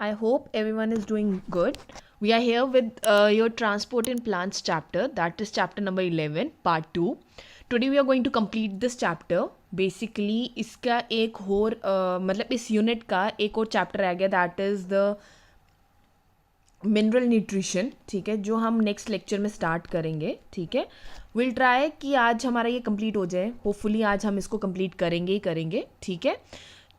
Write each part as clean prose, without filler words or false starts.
I hope everyone is doing good. We are here with your Transport and Plants chapter, that is chapter number 11, part 2. Today we are going to complete this chapter. Basically, इसका एक और मतलब इस unit का एक और chapter रह गया, that is the mineral nutrition. ठीक है, जो हम नेक्स्ट लेक्चर में स्टार्ट करेंगे. ठीक है, विल ट्राई कि आज हमारा ये कंप्लीट हो जाए. होपफुली आज हम इसको कंप्लीट करेंगे ही करेंगे. ठीक है,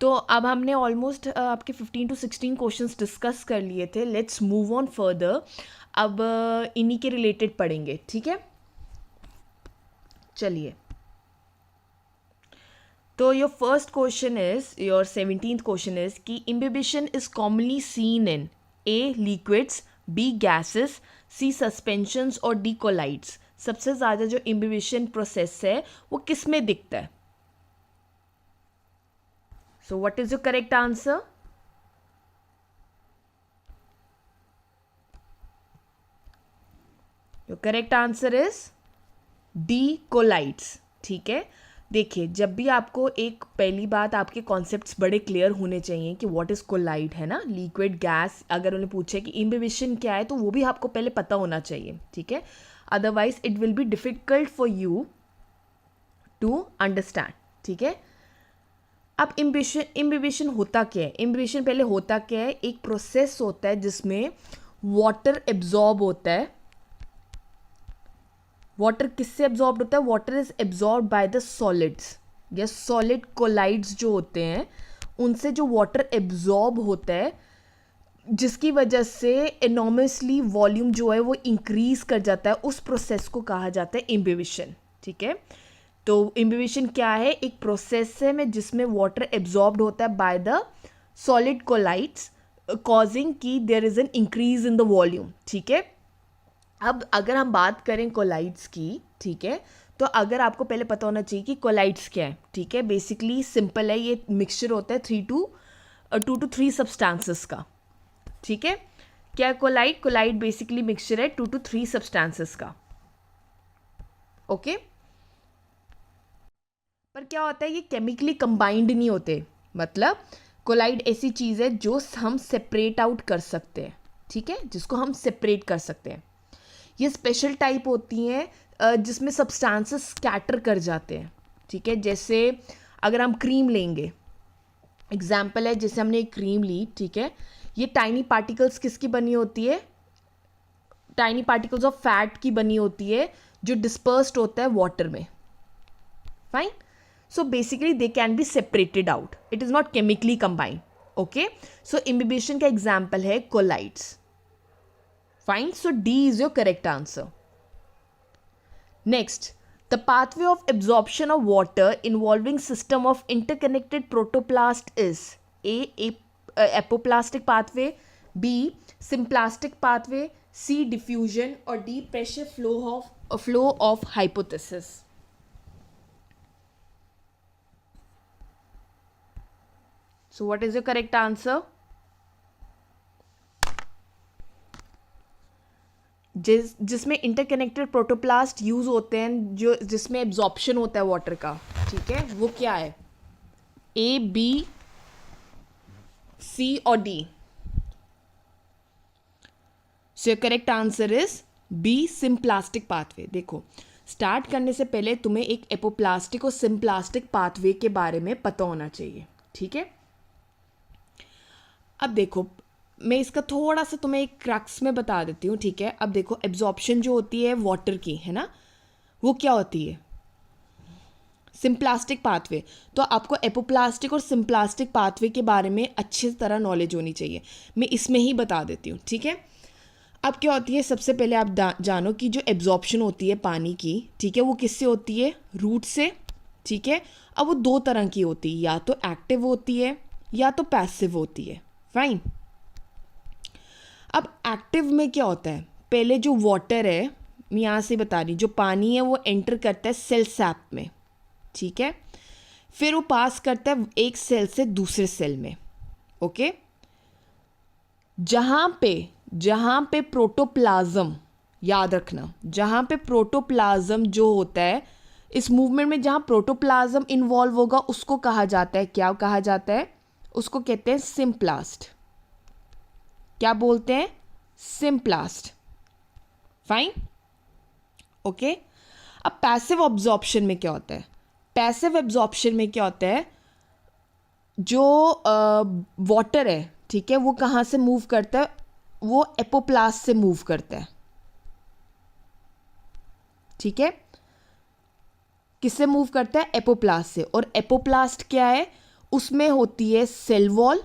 तो अब हमने ऑलमोस्ट आपके 15 to 16 क्वेश्चंस डिस्कस कर लिए थे. Let's move on further. अब इन्हीं के रिलेटेड पढ़ेंगे. ठीक है, चलिए. तो your first question is, your 17th question is कि imbibition is commonly seen in A liquids, B gases, C suspensions और डी कोलाइड्स. सबसे ज़्यादा जो इम्बिबिशन प्रोसेस है वो किस में दिखता है? So what is your correct answer? Your correct answer is D colloids. ठीक है, देखिए जब भी आपको एक पहली बात आपके कॉन्सेप्ट्स बड़े क्लियर होने चाहिए कि व्हाट इज कोलाइड है ना, लिक्विड गैस. अगर उन्हें पूछे कि इम्बिबिशन क्या है तो वो भी आपको पहले पता होना चाहिए. ठीक है, otherwise it will be difficult for you to understand. ठीक है, अब इम्बिबिशन होता क्या है? इम्बिबिशन पहले होता क्या है? एक प्रोसेस होता है जिसमें वाटर एब्जॉर्ब होता है. वाटर किससे एब्जॉर्ब होता है? Water is absorb by the solids या सॉलिड कोलाइड्स जो होते हैं उनसे जो वाटर एब्जॉर्ब होता है, जिसकी वजह से एनॉर्मसली वॉल्यूम जो है वो इंक्रीज कर जाता है. उस प्रोसेस को कहा जाता है इम्बिबिशन. ठीक है, तो इम्बिबिशन क्या है? एक प्रोसेस है में जिसमें वाटर एब्जॉर्ब्ड होता है by the solid colloids, causing कि there is an increase in the volume. ठीक है, अब अगर हम बात करें कोलाइड्स की, ठीक है, तो अगर आपको पहले पता होना चाहिए कि कोलाइड्स क्या है. ठीक है, बेसिकली सिंपल है, ये मिक्सचर होता है 2 to 3 सब्सटेंसेस का. ठीक है, क्या है कोलाइड? कोलाइड बेसिकली मिक्सचर है 2 to 3 सब्सटेंसेस का. ओके, पर क्या होता है, ये केमिकली कंबाइंड नहीं होते. मतलब कोलाइड ऐसी चीज़ है जो हम सेपरेट आउट कर सकते हैं. ठीक है, जिसको हम सेपरेट कर सकते हैं. ये स्पेशल टाइप होती हैं जिसमें सब्सटेंसेस स्कैटर कर जाते हैं. ठीक है, जैसे अगर हम क्रीम लेंगे, एग्जाम्पल है, जैसे हमने एक क्रीम ली. ठीक है, ये टाइनी पार्टिकल्स किसकी बनी होती है? टाइनी पार्टिकल्स ऑफ फैट की बनी होती है जो डिस्पर्स्ड होता है वाटर में. Fine, so basically they can be separated out, it is not chemically combined. Okay, so imbibition का example है colloids. Fine, so D is your correct answer. Next, the pathway of absorption of water involving system of interconnected protoplast is A apoplastic pathway, B symplastic pathway, C diffusion or D pressure flow of hypothesis. So what is your correct answer? जिसमें interconnected protoplast use होते हैं, जो जिसमें absorption होता है water का. ठीक है, वो क्या है? ए, बी, सी और D. So your correct answer is B, symplastic pathway. देखो, स्टार्ट करने से पहले तुम्हें एक एपोप्लास्टिक और सिम्प्लास्टिक पाथवे के बारे में पता होना चाहिए. ठीक है, अब देखो मैं इसका थोड़ा सा तुम्हें एक क्रक्स में बता देती हूँ. ठीक है, अब देखो एब्जॉर्प्शन जो होती है वाटर की, है ना, वो क्या होती है? Symplastic pathway. तो आपको एपोप्लास्टिक और सिम्प्लास्टिक पाथवे के बारे में अच्छी तरह नॉलेज होनी चाहिए. मैं इसमें ही बता देती हूँ. ठीक है, अब क्या होती है, सबसे पहले आप जानो कि जो एब्जॉर्प्शन होती है पानी की, ठीक है, वो किससे होती है? रूट से. ठीक है, अब वो दो तरह की होती है, या तो एक्टिव होती है या तो पैसिव होती है. फाइन, अब एक्टिव में क्या होता है? पहले जो वाटर है, मैं यहाँ से बता रही, जो पानी है वो एंटर करता है सेल सैप में. ठीक है, फिर वो पास करता है एक सेल से दूसरे सेल में. ओके, जहाँ पे प्रोटोप्लाज्म, याद रखना, जहाँ पे प्रोटोप्लाज्म जो होता है, इस मूवमेंट में जहाँ प्रोटोप्लाज्म इन्वॉल्व होगा उसको कहा जाता है, क्या कहा जाता है? उसको कहते हैं सिम्प्लास्ट. क्या बोलते हैं? सिम्प्लास्ट। Fine, okay. अब पैसिव ऑब्जॉर्प्शन में क्या होता है? पैसिव एब्जॉर्प्शन में क्या होता है, जो वाटर है, ठीक है, वो कहाँ से मूव करता है? वो एपोप्लास्ट से मूव करता है, ठीक है। किससे मूव करता है? एपोप्लास्ट से। और एपोप्लास्ट क्या है? उसमें होती है सेल वॉल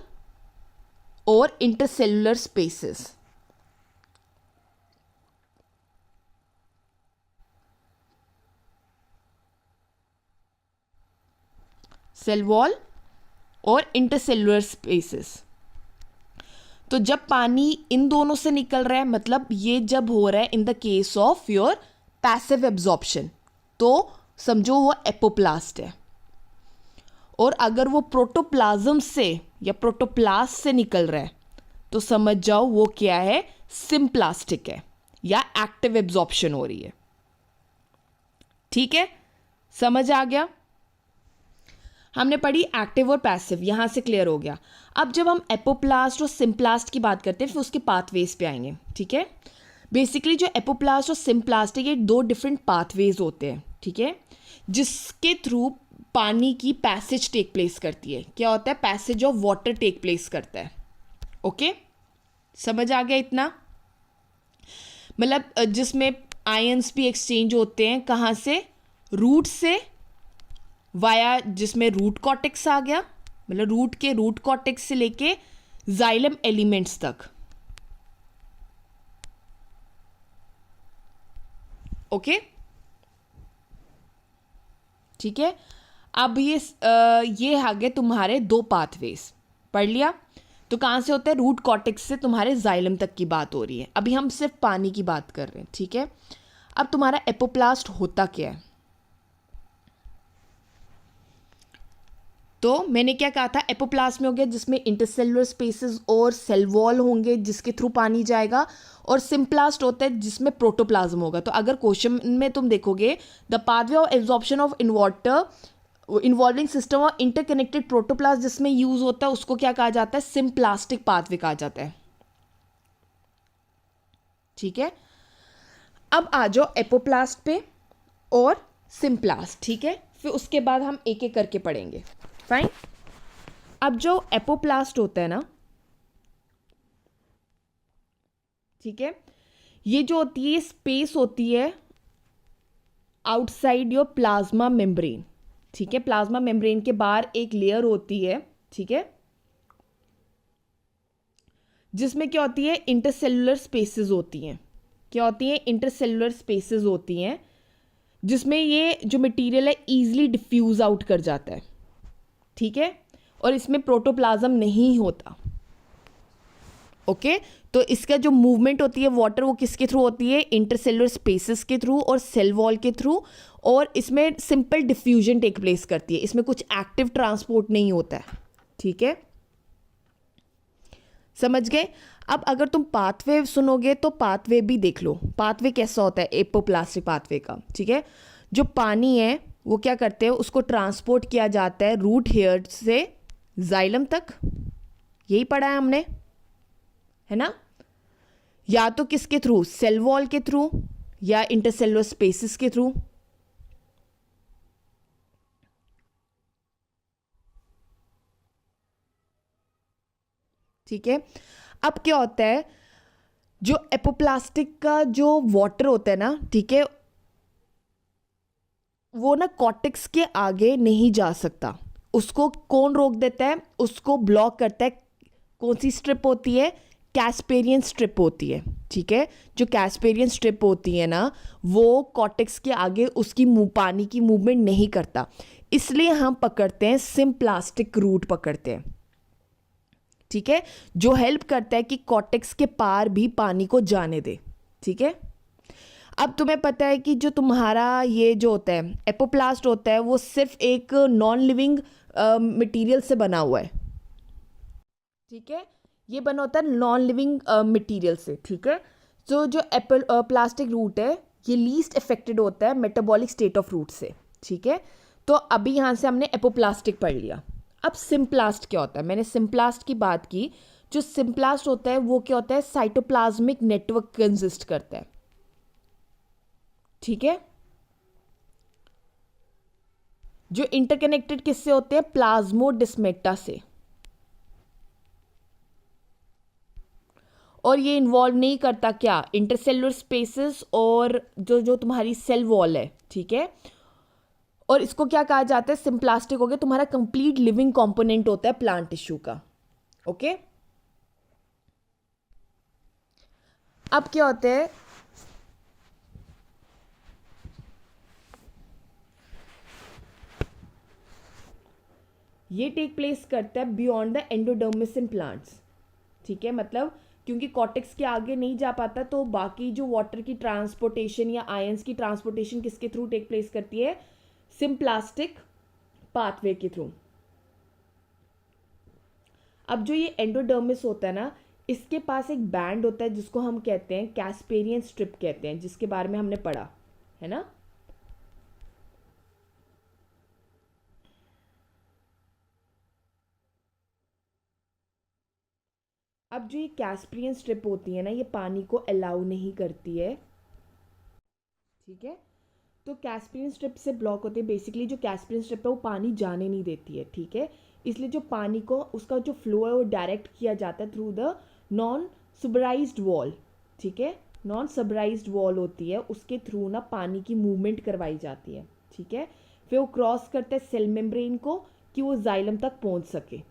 और इंटरसेलुलर स्पेसेस। सेल वॉल और इंटरसेलुलर स्पेसेस। तो जब पानी इन दोनों से निकल रहा है, मतलब ये जब हो रहा है in the case of your passive absorption, तो समझो वो एपोप्लास्ट है। और अगर वो प्रोटोप्लाज्म से या प्रोटोप्लास्ट से निकल रहा है, तो समझ जाओ वो क्या है? सिम्प्लास्टिक है, या एक्टिव एब्जॉर्प्शन हो रही है। ठीक है, समझ आ गया? हमने पढ़ी एक्टिव और पैसिव, यहां से क्लियर हो गया। अब जब हम एपोप्लास्ट और सिम्प्लास्ट की बात करते हैं, फिर उसके पाथवेज पे आएंगे। ठीक है, बेसिकली जो एपोप्लास्ट और सिम्प्लास्ट है, ये दो डिफरेंट पाथवेज होते हैं, ठीक है, जिसके थ्रू पानी की पैसेज टेक प्लेस करती है। क्या होता है? Passage of water take place करता है। ओके, समझ आ गया इतना? मतलब जिसमें आयंस भी एक्सचेंज होते हैं, कहाँ से? रूट से वाया, जिसमें रूट कॉर्टेक्स आ गया, मतलब रूट के रूट कॉर्टेक्स से लेके जाइलम एलिमेंट्स तक। ओके, ठीक है। अब ये आ गए तुम्हारे दो पाथवेज, पढ़ लिया। तो कहाँ से होता है? रूट कॉर्टेक्स से तुम्हारे जाइलम तक की बात हो रही है। अभी हम सिर्फ पानी की बात कर रहे हैं, ठीक है। अब तुम्हारा एपोप्लास्ट होता क्या है? तो मैंने क्या कहा था? एपोप्लास्ट में हो गया जिसमें इंटरसेलुलर स्पेसेस और सेल वॉल होंगे जिसके थ्रू पानी जाएगा, और सिम्प्लास्ट होता है जिसमें प्रोटोप्लाज्म होगा। तो अगर क्वेश्चन में तुम देखोगे, the pathway of absorption of in water involving system of interconnected protoplast जिसमें यूज होता है, उसको क्या कहा जाता है? सिम्प्लास्टिक पाथवे कहा जाता है। ठीक है, अब आ जाओ एपोप्लास्ट पे और सिम्प्लास्ट, ठीक है। फिर उसके बाद हम एक एक करके पढ़ेंगे। फाइन। अब जो एपोप्लास्ट होता है ना, ठीक है, ये जो होती है स्पेस होती है आउटसाइड योर प्लाज्मा मेम्ब्रेन। ठीक है, प्लाज्मा मेम्ब्रेन के बाहर एक लेयर होती है, ठीक है, जिसमें क्या होती है? इंटरसेलुलर स्पेसेस होती हैं। क्या होती हैं? इंटरसेलुलर स्पेसेस होती हैं, जिसमें ये जो मटेरियल है ईजिली डिफ्यूज आउट कर जाता है, ठीक है, और इसमें प्रोटोप्लाज्म नहीं होता। ओके, तो इसका जो मूवमेंट होती है वाटर, वो किसके थ्रू होती है? इंटरसेलुलर स्पेसेस के थ्रू और सेल वॉल के थ्रू, और इसमें सिंपल डिफ्यूजन टेक प्लेस करती है, इसमें कुछ एक्टिव ट्रांसपोर्ट नहीं होता है। ठीक है, समझ गए? अब अगर तुम पाथवे सुनोगे तो पाथवे भी देख लो, पाथवे कैसा होता है एपोप्लास्टिक पाथवे का। ठीक है, जो पानी है वो क्या करते हैं? उसको ट्रांसपोर्ट किया जाता है रूट हेयर से जाइलम तक। यही पढ़ा है हमने, है ना? या तो किसके थ्रू? सेल वॉल के थ्रू या इंटरसेलुलर स्पेसेस के थ्रू। ठीक है, अब क्या होता है? जो एपोप्लास्टिक का जो वाटर होता है ना, ठीक है, वो ना कॉर्टेक्स के आगे नहीं जा सकता। उसको कौन रोक देता है? उसको ब्लॉक करता है। कौन सी स्ट्रिप होती है? कैस्पेरियन स्ट्रिप होती है। ठीक है, जो कैस्पेरियन स्ट्रिप होती है ना, वो कॉर्टेक्स के आगे उसकी पानी की मूवमेंट नहीं करता, इसलिए हम पकड़ते हैं सिम्प्लास्टिक रूट पकड़ते हैं। ठीक है, जो हेल्प करता है कि कॉर्टेक्स के पार भी पानी को जाने दे। ठीक है, अब तुम्हें पता है कि जो तुम्हारा ये जो होता है एपोप्लास्ट होता है, वो सिर्फ एक नॉन लिविंग मटेरियल से बना हुआ है। ठीक है, ये बना होता है नॉन लिविंग मटेरियल से। ठीक है, तो जो प्लास्टिक रूट है ये लीस्ट अफेक्टेड होता है मेटाबॉलिक स्टेट ऑफ रूट से। ठीक है, तो अभी यहाँ से हमने एपोप्लास्टिक पढ़ लिया। अब सिम्प्लास्ट क्या होता है? मैंने सिम्प्लास्ट की बात की जो सिम्प्लास्ट होता है वो क्या होता है, साइटोप्लाज्मिक नेटवर्क कंसिस्ट करता है, ठीक है। जो इंटरकनेक्टेड किससे होते हैं, प्लाज्मोडिस्मेटा से, और ये इन्वॉल्व नहीं करता क्या, इंटरसेलुलर स्पेसेस और जो जो तुम्हारी सेल वॉल है, ठीक है। और इसको क्या कहा जाता है, सिम्प्लास्टिक हो गया, तुम्हारा कंप्लीट लिविंग कंपोनेंट होता है प्लांट टिश्यू का, ओके। अब क्या होता है, ये टेक प्लेस करता है beyond the endodermis in plants, ठीक है। मतलब क्योंकि कॉर्टेक्स के आगे नहीं जा पाता, तो बाकी जो वाटर की ट्रांसपोर्टेशन या आयंस की ट्रांसपोर्टेशन किसके थ्रू टेक प्लेस करती है, सिम्प्लास्टिक पाथवे के थ्रू। अब जो ये एंडोडर्मिस होता है ना, इसके पास एक बैंड होता है जिसको हम कहते हैं कैस्पेरियन स्ट्रिप कहते हैं, जिसके बारे में हमने पढ़ा है ना। अब जो ये कैस्पेरियन स्ट्रिप होती है ना, ये पानी को अलाउ नहीं करती है, ठीक है। तो कैस्पेरियन स्ट्रिप से ब्लॉक होते हैं, बेसिकली जो कैस्पेरियन स्ट्रिप है वो पानी जाने नहीं देती है, ठीक है। इसलिए जो पानी को, उसका जो फ्लो है वो डायरेक्ट किया जाता है थ्रू द नॉन सुबराइज्ड वॉल, ठीक है। नॉन सबराइज्ड वॉल होती है, उसके थ्रू ना पानी की मूवमेंट करवाई जाती है, ठीक है। फिर वो क्रॉस करते हैं सेल मेम्ब्रेन को कि वो जाइलम तक पहुंच सके,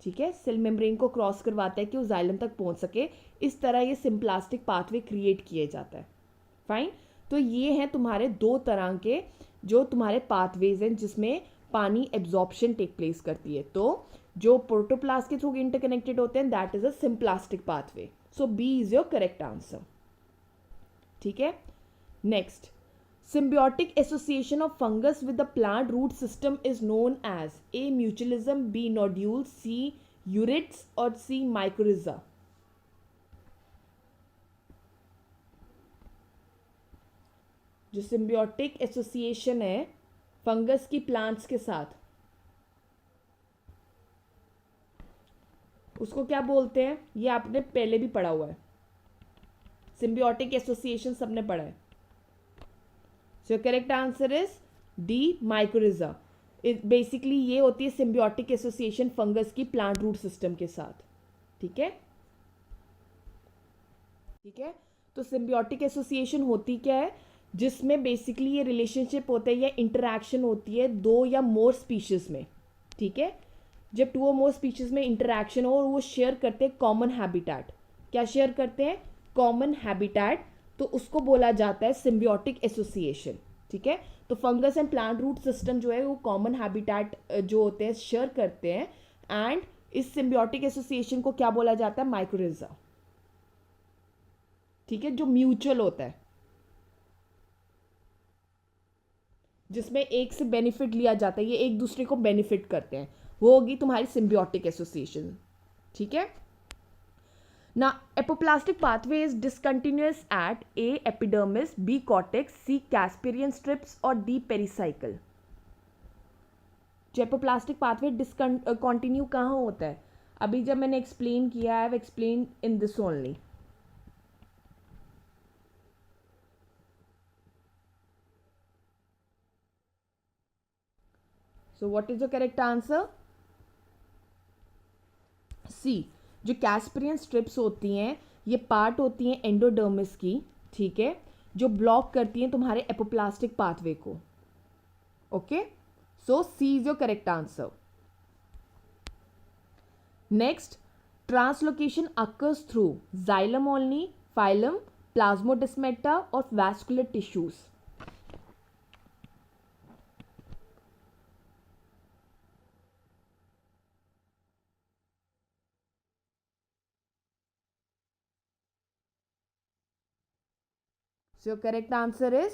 ठीक है। सेल मेम्ब्रेन को क्रॉस करवाता है कि वो जाइलम तक पहुंच सके। इस तरह ये सिम्प्लास्टिक पाथवे क्रिएट किए जाता है, फाइन। तो ये हैं तुम्हारे दो तरह के जो तुम्हारे पाथवेज हैं जिसमें पानी एब्जॉर्प्शन टेक प्लेस करती है। तो जो प्रोटोप्लास्ट के थ्रू इंटरकनेक्टेड होते हैं, that is a symplastic pathway. So B is your correct answer, ठीक है। Next, symbiotic association of fungus with the plant root system is known as A. mutualism, B. nodules, C. urids or C. mycorrhiza. जो symbiotic association है fungus की plants के साथ, उसको क्या बोलते हैं, ये आपने पहले भी पढ़ा हुआ है, सिम्बियोटिक एसोसिएशन सबने पढ़ा है। So correct answer is D, mycorrhiza. Basically ये होती है सिम्बियोटिक एसोसिएशन फंगस की प्लांट रूट सिस्टम के साथ, ठीक है, ठीक है। तो सिम्बियोटिक एसोसिएशन होती क्या है, जिसमें बेसिकली ये रिलेशनशिप होता है या इंटरैक्शन होती है दो या मोर स्पीशीज में, ठीक है। जब टू और मोर स्पीशीज में इंटरैक्शन हो और वो शेयर करते हैं कॉमन हैबिटेट, क्या शेयर करते हैं, कॉमन हैबिटेट, तो उसको बोला जाता है सिम्बियोटिक एसोसिएशन, ठीक है। तो fungus and plant root system जो है वो कॉमन हैबिटेट जो होते हैं शेयर करते हैं, एंड इस सिम्बियोटिक एसोसिएशन को क्या बोला जाता है, माइकोरिजा, ठीक है, जो म्यूचुअल होता है, जिसमें एक से बेनिफिट लिया जाता है, ये एक दूसरे को बेनिफिट करते हैं, वो होगी तुम्हारी सिम्बियोटिक एसोसिएशन, ठीक है। Now, apoplastic pathway is discontinuous at A. epidermis, B. cortex, C. Casparian strips और D. pericycle. जो एपोप्लास्टिक पाथवे डिसकंटिन्यू कहाँ होता है, अभी जब मैंने एक्सप्लेन किया, I have explain in this only. So what is the correct answer, C. जो कैस्परियन स्ट्रिप्स होती हैं ये पार्ट होती हैं एंडोडर्मिस की, ठीक है, जो ब्लॉक करती हैं तुम्हारे एपोप्लास्टिक पाथवे को, okay. So C is your correct answer. Next, translocation occurs through xylem only, phloem, plasmodesmata और vascular tissues. So your correct answer is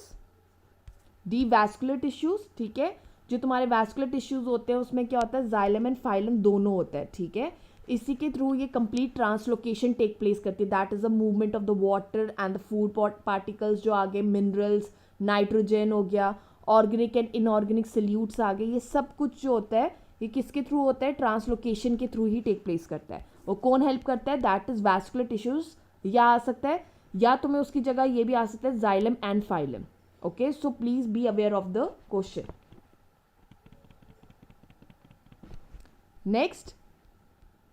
D, vascular tissues, ठीक है। जो तुम्हारे वैस्कुलर टिश्यूज होते हैं उसमें क्या होता है, जाइलम एंड फाइलम दोनों होता है, ठीक है। इसी के थ्रू ये कंप्लीट ट्रांसलोकेशन टेक प्लेस करती है, that is the movement of the water and the food particles जो आगे, मिनरल्स, नाइट्रोजन हो गया, ऑर्गेनिक एंड इनऑर्गेनिक सल्यूट्स आ गए, ये सब कुछ जो होता है ये किसके थ्रू होता है, ट्रांसलोकेशन के थ्रू ही टेक प्लेस करता है, वो कौन हेल्प करता है? दैट इज वैस्कुलर टिश्यूज, या आ सकता है, या तुम्हें उसकी जगह ये भी आ सकता है xylem and phylum. Okay, so please be aware of the question. Next,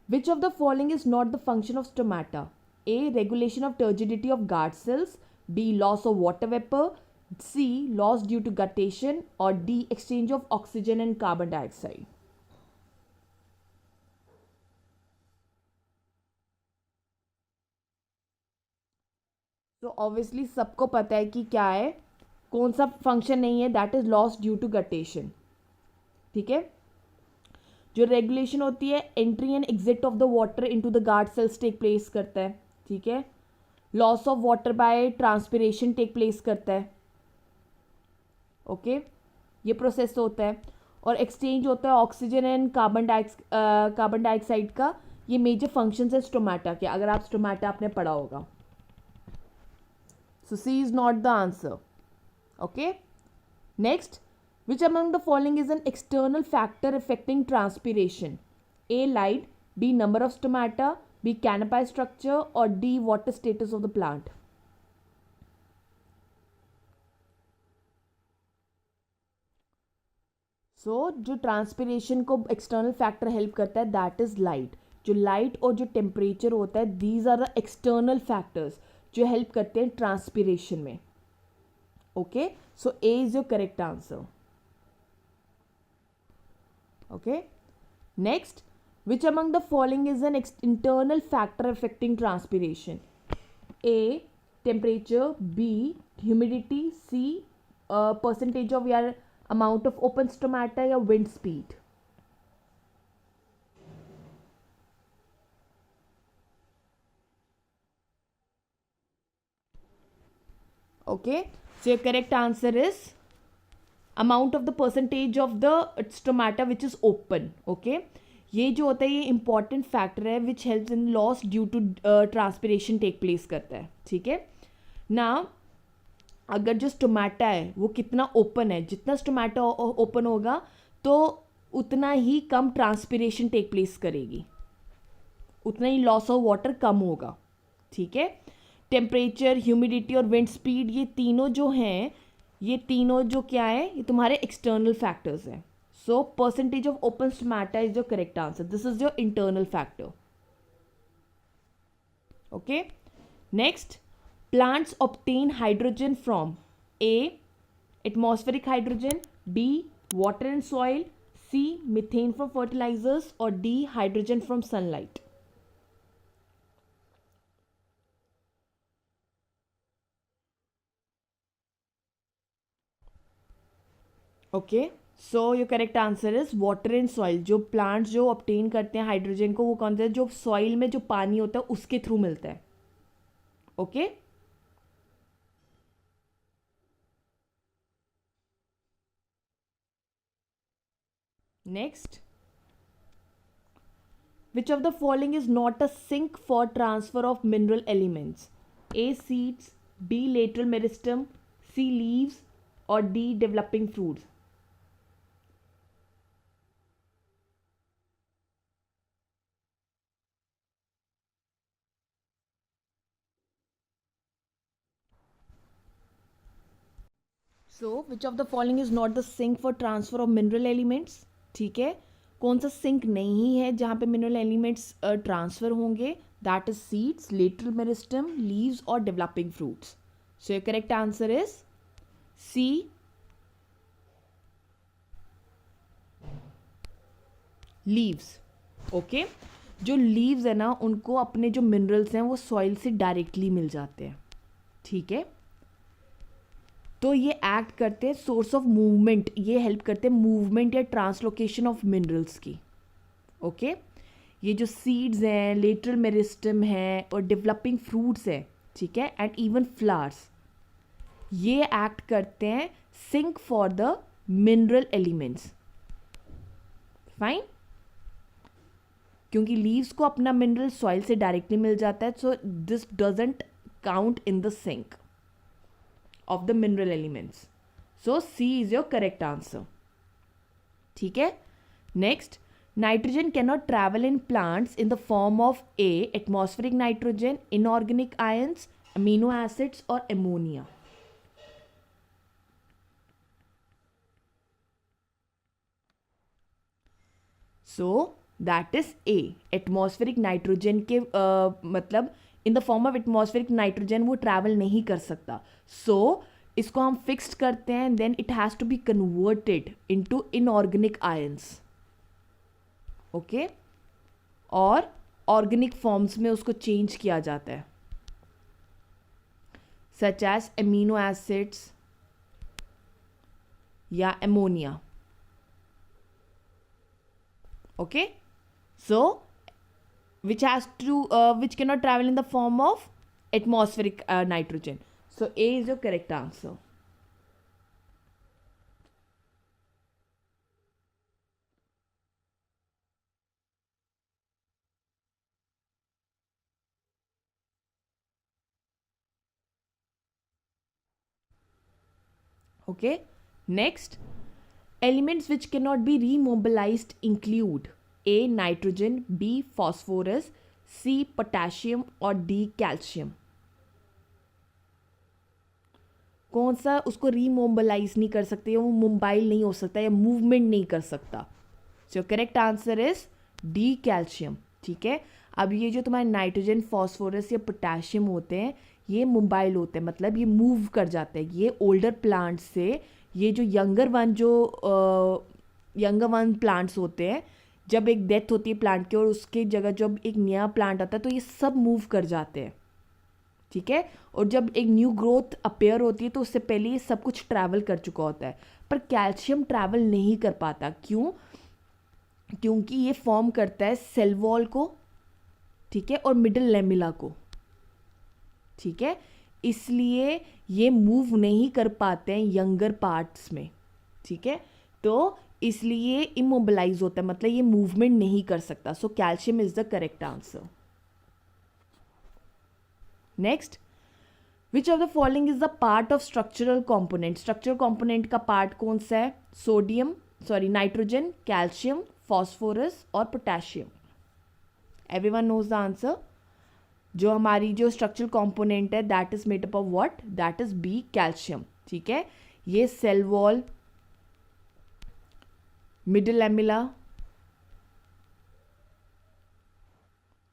which of the following is not the function of stomata? A. Regulation of turgidity of guard cells. B. Loss of water vapor. C. Loss due to guttation. Or D. Exchange of oxygen and carbon dioxide. तो obviously सबको पता है कि क्या है, कौन सा function नहीं है, that is loss due to guttation. ठीक है, जो रेगुलेशन होती है, entry and exit of the water into the guard cells take place करता है. ठीक है, loss of water by transpiration take place करता है. ओके, ये प्रोसेस होता है. और एक्सचेंज होता है ऑक्सीजन एंड कार्बन डाइऑक्साइड का. ये मेजर फंक्शंस है स्टोमाटा के, अगर आप स्टोमाटा आपने पढ़ा होगा. So C is not the answer. Okay, next, which among the following is an external factor affecting transpiration? A. Light. B. Number of stomata. B. Canopy structure. Or D. Water status of the plant. So जो transpiration को external factor help करता है that is light. जो light और जो temperature होता है, these are the external factors जो हेल्प करते हैं ट्रांसपिरेशन में. Okay, so A is your correct answer. Okay, next, which among the following is an internal factor affecting transpiration? A. Temperature. B. Humidity. C. Percentage of your amount of open stomata या wind speed. Okay, so your correct answer is amount of the percentage of the stomata which is open. Okay, ये जो होता है ये important factor है which helps in loss due to transpiration take place करता है. ठीक है ना, अगर जो स्टोमाटा है वो कितना ओपन है, जितना स्टोमाटा ओपन होगा तो उतना ही कम ट्रांसपिरेशन टेक प्लेस करेगी, उतना ही लॉस ऑफ वाटर कम होगा. ठीक है, टेम्परेचर, ह्यूमिडिटी और विंड स्पीड, ये तीनों जो हैं, ये तीनों जो क्या है, ये तुम्हारे एक्सटर्नल फैक्टर्स हैं. So percentage of open stomata is your correct answer. This is your internal factor. Okay, next, plants obtain hydrogen from A. Atmospheric hydrogen. B. Water and soil. C. Methane from fertilizers. और D. Hydrogen from sunlight. Okay, so your correct answer is water and soil. जो plants जो obtain करते हैं hydrogen को, वो कौन सा है? जो सॉइल में जो पानी होता है उसके थ्रू मिलता है. Okay, next, which of the following is not a sink for transfer of mineral elements? A. Seeds. B. Lateral meristem. C. Leaves. Or D. Developing fruits. So which of the following is not the sink for transfer of mineral elements? ठीक है, कौन सा sink नहीं है जहाँ पे mineral elements transfer होंगे? That is seeds, lateral meristem, leaves और developing fruits. So your correct answer is C, leaves. Okay, जो लीव्स है ना, उनको अपने जो मिनरल्स हैं वो सॉइल से डायरेक्टली मिल जाते हैं. ठीक है, तो ये एक्ट करते हैं सोर्स ऑफ मूवमेंट, ये हेल्प करते हैं मूवमेंट या ट्रांसलोकेशन ऑफ मिनरल्स की. ओके, ये जो सीड्स हैं, लेटरल मेरिस्टम है और डेवलपिंग फ्रूट्स है, ठीक है, एंड इवन फ्लावर्स, ये एक्ट करते हैं sink for the mineral elements. Fine, क्योंकि लीव्स को अपना मिनरल सॉइल से डायरेक्टली मिल जाता है, so this doesn't count in the sink of the mineral elements. So C is your correct answer. ठीक है, next, Nitrogen cannot travel in plants in the form of A. Atmospheric nitrogen, inorganic ions, amino acids or ammonia. So that is A. Atmospheric nitrogen के मतलब in the form of atmospheric nitrogen वो travel नहीं कर सकता. So इसको हम fixed करते हैं, then it has to be converted into inorganic ions. Okay और ऑर्गेनिक फॉर्म्स में उसको चेंज किया जाता है, सच एज एमिनो एसिड्स या ammonia. Okay, so which cannot travel in the form of atmospheric nitrogen. So A is your correct answer. Okay, next, elements which cannot be remobilized include A. Nitrogen, B. Phosphorus, C. Potassium और D. Calcium. कौन सा उसको रीमोबिलाइज नहीं कर सकते, या वो mobile नहीं हो सकता, या मूवमेंट नहीं कर सकता. सो correct answer is D, calcium. ठीक है, अब ये जो तुम्हारे नाइट्रोजन, फॉस्फोरस या पोटेशियम होते हैं, ये मोबाइल होते हैं, मतलब ये मूव कर जाते हैं. ये ओल्डर प्लांट्स से, ये जो यंगर वन प्लांट्स होते हैं, जब एक डेथ होती है प्लांट की और उसके जगह जब एक नया प्लांट आता है तो ये सब मूव कर जाते हैं. ठीक है, और जब एक न्यू ग्रोथ अपेयर होती है तो उससे पहले ये सब कुछ ट्रैवल कर चुका होता है. पर कैल्शियम ट्रैवल नहीं कर पाता. क्यों? क्योंकि ये फॉर्म करता है सेल वॉल को, ठीक है, और मिडिल लेमिला को. ठीक है, इसलिए ये मूव नहीं कर पाते हैं यंगर पार्ट्स में. ठीक है, तो इसलिए इमोबिलाइज होता है, मतलब ये मूवमेंट नहीं कर सकता. So calcium is the correct answer. Next, which of the following is the part of structural component. Structural component का पार्ट कौन सा है? नाइट्रोजन, कैल्शियम, फॉस्फोरस और potassium. Everyone knows the answer. जो हमारी जो स्ट्रक्चरल कॉम्पोनेंट है that is made up of what? That is B, calcium. ठीक है, ये सेल वॉल, मिडिल लेमिला,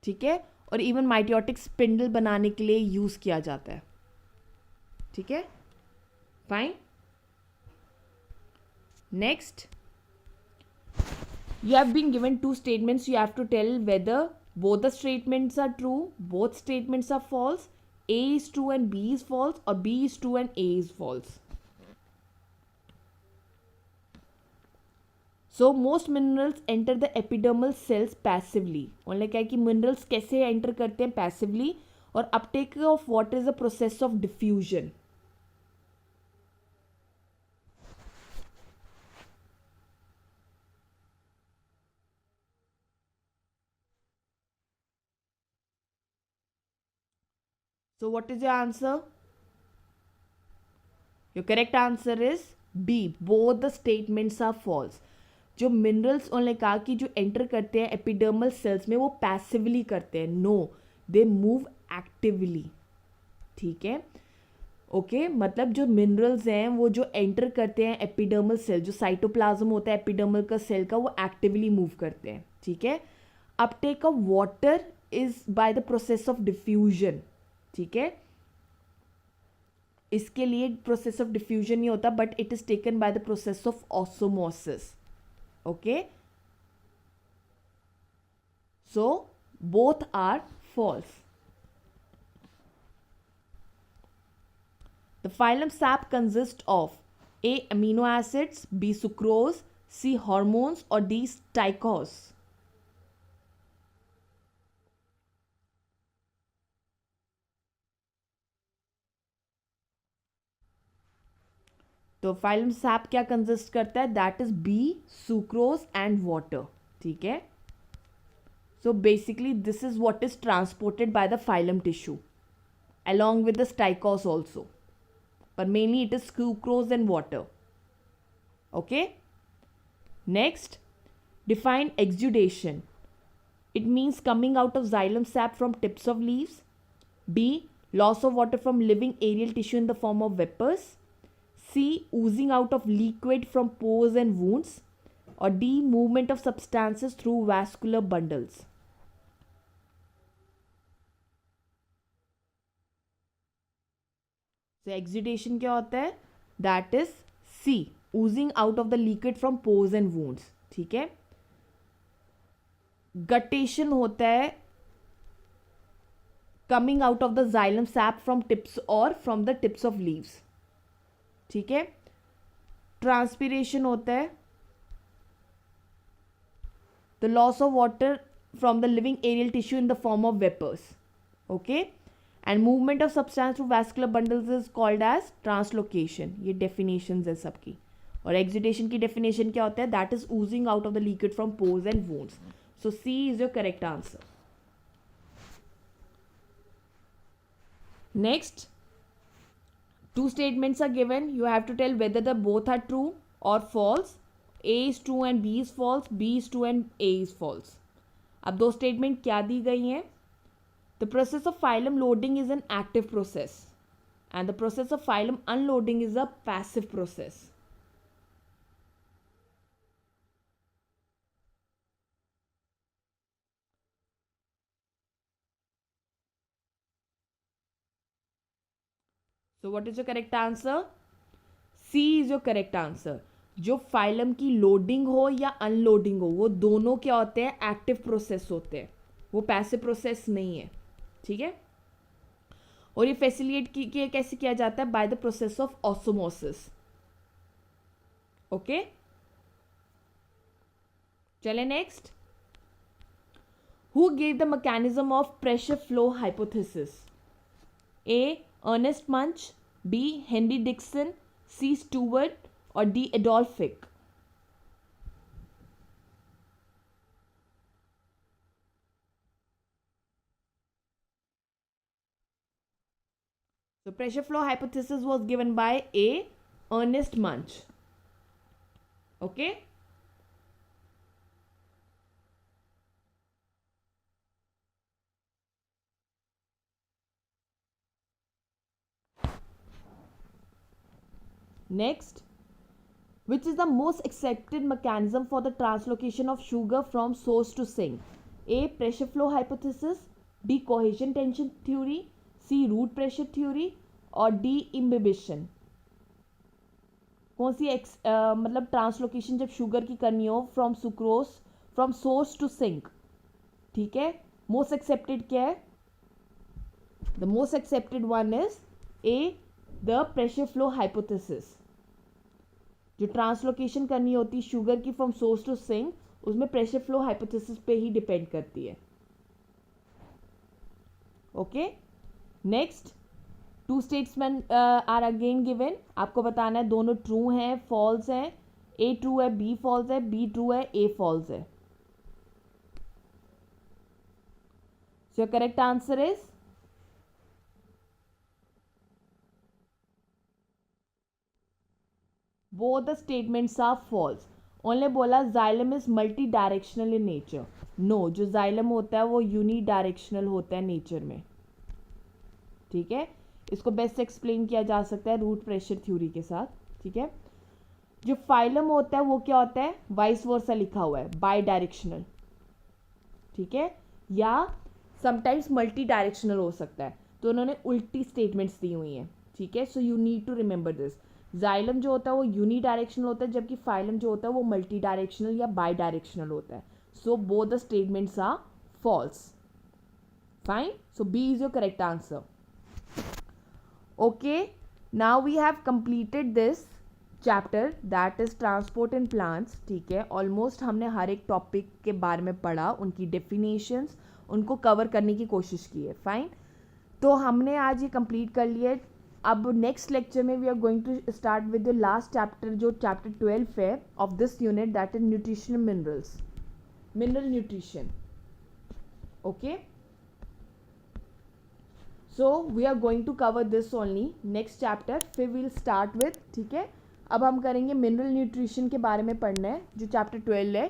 ठीक है, और इवन माइटोटिक स्पिंडल बनाने के लिए यूज किया जाता है. ठीक है, fine. Next, you have been given two statements. You have to tell whether both the statements are true, both statements are false, A is true and B is false, or B is true and A is false. So most minerals enter the epidermal cells passively. उन्होंने कहा कि minerals कैसे enter करते हैं passively, और uptake of what is the process of diffusion. So what is your answer? Your correct answer is B. Both the statements are false. जो minerals उन्होंने कहा कि जो एंटर करते हैं एपिडर्मल सेल्स में वो पैसिवली करते हैं. No, they move actively. ठीक है, ओके, मतलब जो मिनरल्स हैं वो जो एंटर करते हैं एपिडर्मल सेल, जो साइटोप्लाज्म होता है एपिडर्मल का सेल का, वो एक्टिवली मूव करते हैं. ठीक है, uptake of water is by the process of diffusion. ठीक है, इसके लिए प्रोसेस ऑफ डिफ्यूजन नहीं होता, but it is taken by the process of osmosis. Okay, so both are false. The phylum sap consists of A. amino acids, B. sucrose, C. hormones or D. staichos. तो phloem sap क्या consist करता है? That is B, sucrose and water. ठीक है, so basically this is what is transported by the phloem tissue along with the staichos also, but mainly it is sucrose and water. Okay, next, Define exudation. It means coming out of xylem sap from tips of leaves. B. Loss of water from living aerial tissue in the form of vapors. C. Oozing out of liquid from pores and wounds. Or D. Movement of substances through vascular bundles. So exudation क्या होता है? That is C. Oozing out of the liquid from pores and wounds. ठीक है. Guttation होता है coming out of the xylem sap from tips or from the tips of leaves. ठीक है. Transpiration होता है the loss of water from the living aerial tissue in the form of vapors. Okay. And movement of substance through vascular bundles is called as translocation. ये definitions है सबकी. और exudation की definition क्या होता है? That is oozing out of the liquid from pores and wounds. So C is your correct answer. Next, two statements are given. You have to tell whether the both are true or false. A is true and B is false. B is true and A is false. अब दो statement क्या दी गई हैं? The process of phylum loading is an active process and the process of phylum unloading is a passive process. So what is your correct answer? C is your correct answer. जो phylum की loading हो या unloading हो वो दोनों क्या होते हैं? एक्टिव प्रोसेस होते हैं, वो पैसिव प्रोसेस नहीं है. ठीक है. और ये फैसिलिटेट की कैसे किया जाता है? By the process of osmosis. Okay, चले next. Who gave the mechanism of pressure flow hypothesis? A. Ernest Munch. B. Henry Dixon. C. Stewart. और D. Adolf Fick. So pressure flow hypothesis was given by A. Ernest Munch. Okay. Next, which is the most accepted mechanism for the translocation of sugar from source to sink? A. Pressure flow hypothesis. B. Cohesion tension theory. C. Root pressure theory. और D. Imbibition. कौन सी मतलब translocation जब sugar की करनी हो from sucrose from source to sink? ठीक है. Most accepted क्या है? The most accepted one is A. The pressure flow hypothesis. जो ट्रांसलोकेशन करनी होती है शुगर की फ्रॉम सोर्स टू सिंक, उसमें प्रेशर फ्लो हाइपोथेसिस पे ही डिपेंड करती है. Okay. Next, two statement are again given. आपको बताना है दोनों ट्रू हैं फॉल्स हैं. ए ट्रू है, बी फॉल्स है. बी ट्रू है, ए फॉल्स है. So correct answer is both the statements are false. Only बोला xylem is multi directional in nature. No, जो जाइलम होता है वो यूनी डायरेक्शनल होता है नेचर में. ठीक है. इसको बेस्ट एक्सप्लेन किया जा सकता है रूट प्रेशर थ्योरी के साथ. ठीक है. जो फाइलम होता है वो क्या होता है? वाइस वर्सा लिखा हुआ है, बाई डायरेक्शनल. ठीक है. या समटाइम्स मल्टी डायरेक्शनल हो सकता है. तो उन्होंने उल्टी स्टेटमेंट्स दी हुई हैं. ठीक है. So you need to remember this. Xylem जो होता है वो यूनी डायरेक्शनल होता है, जबकि फाइलम जो होता है वो मल्टी डायरेक्शनल या बाई डायरेक्शनल होता है. So both the statements are false. Fine. So B is your correct answer. Okay, now we have completed this chapter that is transport in plants. ठीक है. ऑलमोस्ट हमने हर एक टॉपिक के बारे में पढ़ा, उनकी डेफिनेशंस, उनको कवर करने की कोशिश की है. फाइन. तो हमने आज ये कंप्लीट कर लिया. अब नेक्स्ट लेक्चर में we are going to start with the last chapter, जो चैप्टर 12 है of this unit, that is nutritional minerals, mineral nutrition. Okay, so we are going to cover this only next chapter, फिर we'll start with. ठीक है. अब हम करेंगे mineral nutrition के बारे में पढ़ना है, जो चैप्टर 12 है.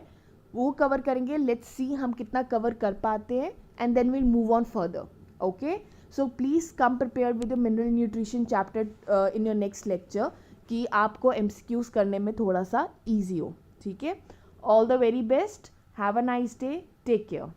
वो कवर करेंगे. लेट्स सी हम कितना कवर कर पाते हैं and then will move on further. Okay, so please come prepared with the mineral nutrition chapter in your next lecture कि आपको MCQs करने में थोड़ा सा ईजी हो. ठीक है, all the very best, have a nice day, take care.